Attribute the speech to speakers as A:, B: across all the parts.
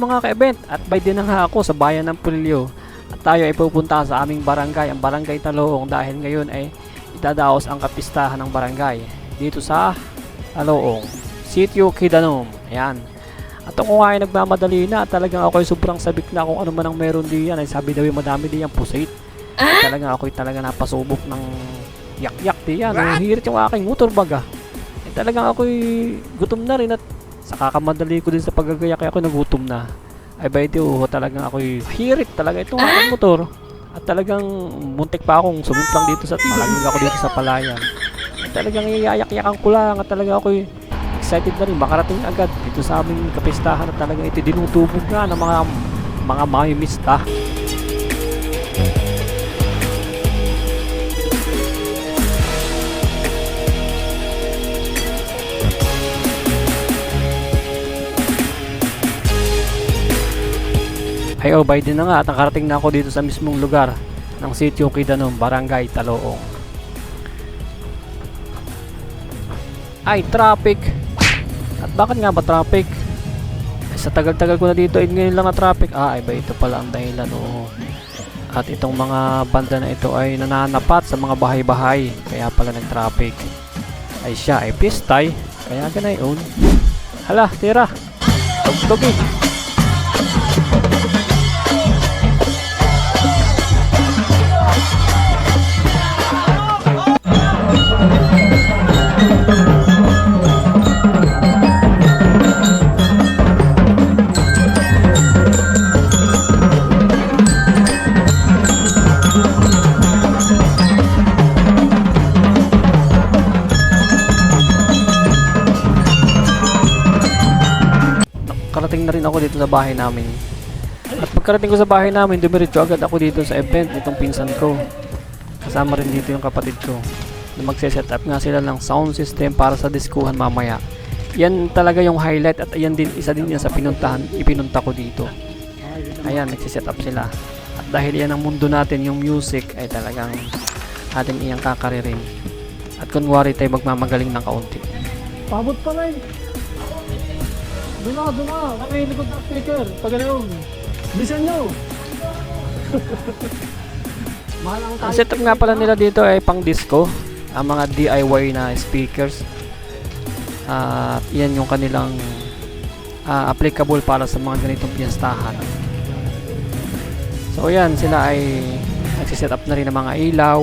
A: mga ka-event, at by din na nga ako sa bayan ng Pulilio. At tayo ay pupunta sa aming barangay, ang Barangay Taloong, dahil ngayon ay itadaos ang kapistahan ng barangay dito sa Taloong, Sitio Kidanom. Ayan. At ako nga ay nagmamadali na at talagang ako ay sobrang sabik na kung ano man ang meron diyan. Ay sabi daw yung madami diyan pusit. Talagang ako ay talaga napasubok ng yak-yak diyan. Hirit yung aking motor baga. Ay talagang ako ay gutom na rin at sa kakamadali ko din sa paggagaya kaya ako nagutom na. Ay by the way, talagang ako ay hirit talaga itong aking motor. At talagang muntik pa akong sumimplang dito sa malaglag ako dito sa palayan. At talagang iyayak-yakan ko lang at talaga ako ay excited na rin makarating agad dito sa aming kapistahan at talagang ito dinutubog nga ng mga mamimista. Ay by din na nga at nakarating na ako dito sa mismong lugar ng Sitio Kidanom, Barangay Taloong. Ay traffic! At bakit nga ba traffic? Ay, sa tagal-tagal ko na dito, ngayon lang na traffic. Ay ba ito pala ang dahilan, oo. At itong mga banda na ito ay nananapat sa mga bahay-bahay, kaya pala nag-traffic. Ay siya ay pistay, kaya ganayon. Hala, tira! Tugtugi! Karating na rin ako dito sa bahay namin. At pagkarating ko sa bahay namin, dumiretso agad ako dito sa event nitong pinsan ko. Kasama rin dito yung kapatid ko. Na magse-set up nga sila ng sound system para sa diskuhan mamaya. Yan talaga yung highlight at yan din isa din yan sa ipinunta ko dito. Ayan, nagse-set up sila. At dahil yan ang mundo natin, yung music ay talagang ating iyang kakaririn. At kunwari tayo magmamagaling ng kaunti. Pabot pa rin! Doon na, nakilikod na speaker, pag ganoon. Bilisan nyo! Ang setup nga pala nila dito ay pang disco, ang mga DIY na speakers. At yan yung kanilang applicable para sa mga ganitong piyestahan. So yan, sila ay nagsiset up na rin ng mga ilaw.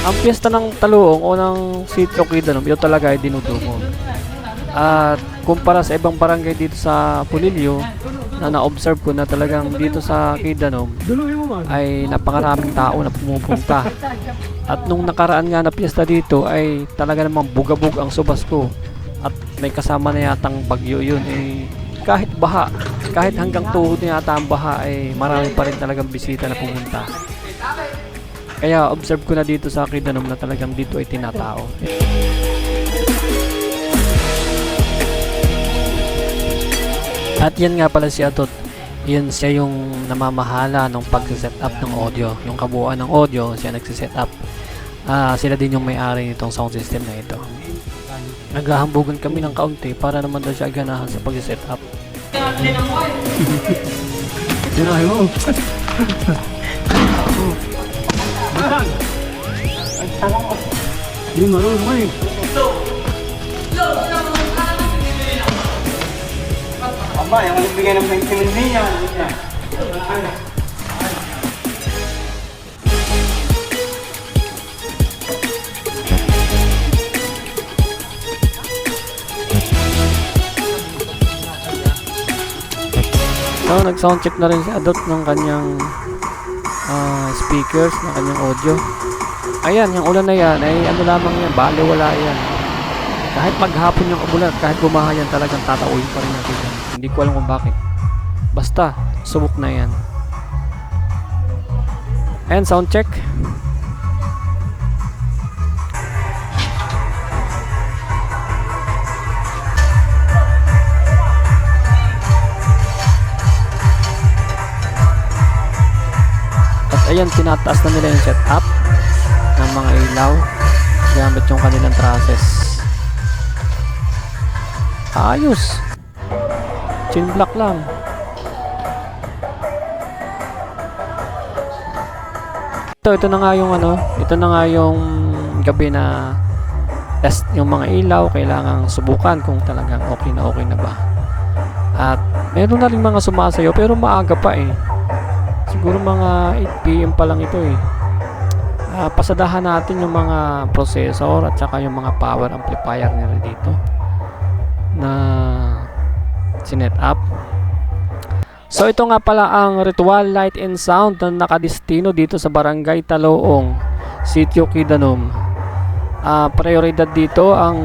A: Ang piyesta ng Taloong o ng Sitio Kidanom, ito talaga ay dinudumog. At kumpara sa ibang barangay dito sa Pulilio, na na-observe ko na talagang dito sa Kidanom ay napakaraming tao na pumupunta. At nung nakaraan nga na piyesta dito ay talaga namang bugabog ang subas ko. At may kasama na yatang bagyo yun. Kahit baha, kahit hanggang tuhod na yata ang baha ay marami pa rin talagang bisita na pumunta. Kaya observe ko na dito sa Kidanom na talagang dito ay tinatao. At yan nga pala si Atot. Yan siya yung namamahala ng pag-set up ng audio. Yung kabuuan ng audio, siya nagsiset up. Sila din yung may-ari nitong sound system na ito. Naghahambugan kami ng kaunti para naman daw siya ganahan sa pag-set up. Dinahay mo! Hindi marunong eh. Aba, yung nagbigay ng 20 million. So, nag-soundcheck na rin si Adot ng kanyang speakers, ng kanyang audio. Ayan, yung ulan na yan ay ano lamang yan, baliwala yan. Kahit maghapon yung ulan, kahit bumahayan, talagang tatauin pa rin natin yan. Hindi ko alam kung bakit. Basta, subok na yan. And sound check. At ayan, tinataas na nila yung setup ng mga ilaw gamit yung kanilang trusses. Ayos. Chin block lang. Ito na nga yung ito na nga yung gabi na test yung mga ilaw. Kailangang subukan kung talagang okay na ba. At meron na rin mga sumasayo pero maaga pa eh. Siguro mga 8 PM pa lang ito eh. Pasadahan natin yung mga processor at saka yung mga power amplifier nila dito na sinet up. So ito nga pala ang Ritual Light and Sound na nakadestino dito sa Barangay Taloong, Sitio Quidanom. Prioridad dito ang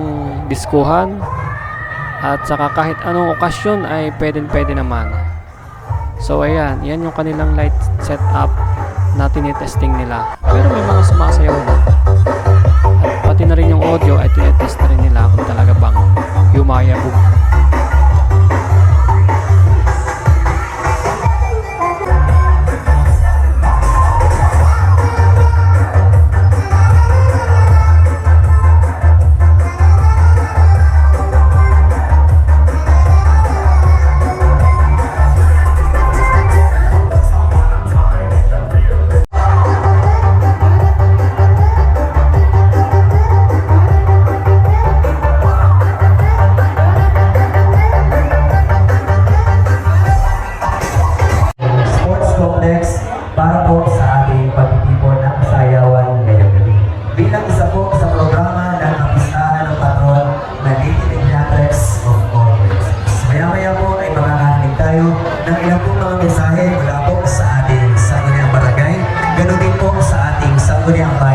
A: diskuhan at saka kahit anong okasyon ay pwede naman. So ayan, yan yung kanilang light setup na tinitesting nila. Pero may mga sumasayaw na. At pati na rin yung audio ay tinitest na rin nila kung talaga bang yumayabog.
B: Para po sa ating pagtitipon ng kasayawan ngayong gabi. Bilang isa po sa programa ng kapistahan ng patron na Native Ignatrix of all races. Maya-maya po ay makakarinig tayo ng ilang pong mga mensahe mula po sa ating sangguniang barangay, ganoon din po sa ating sangguniang barangay.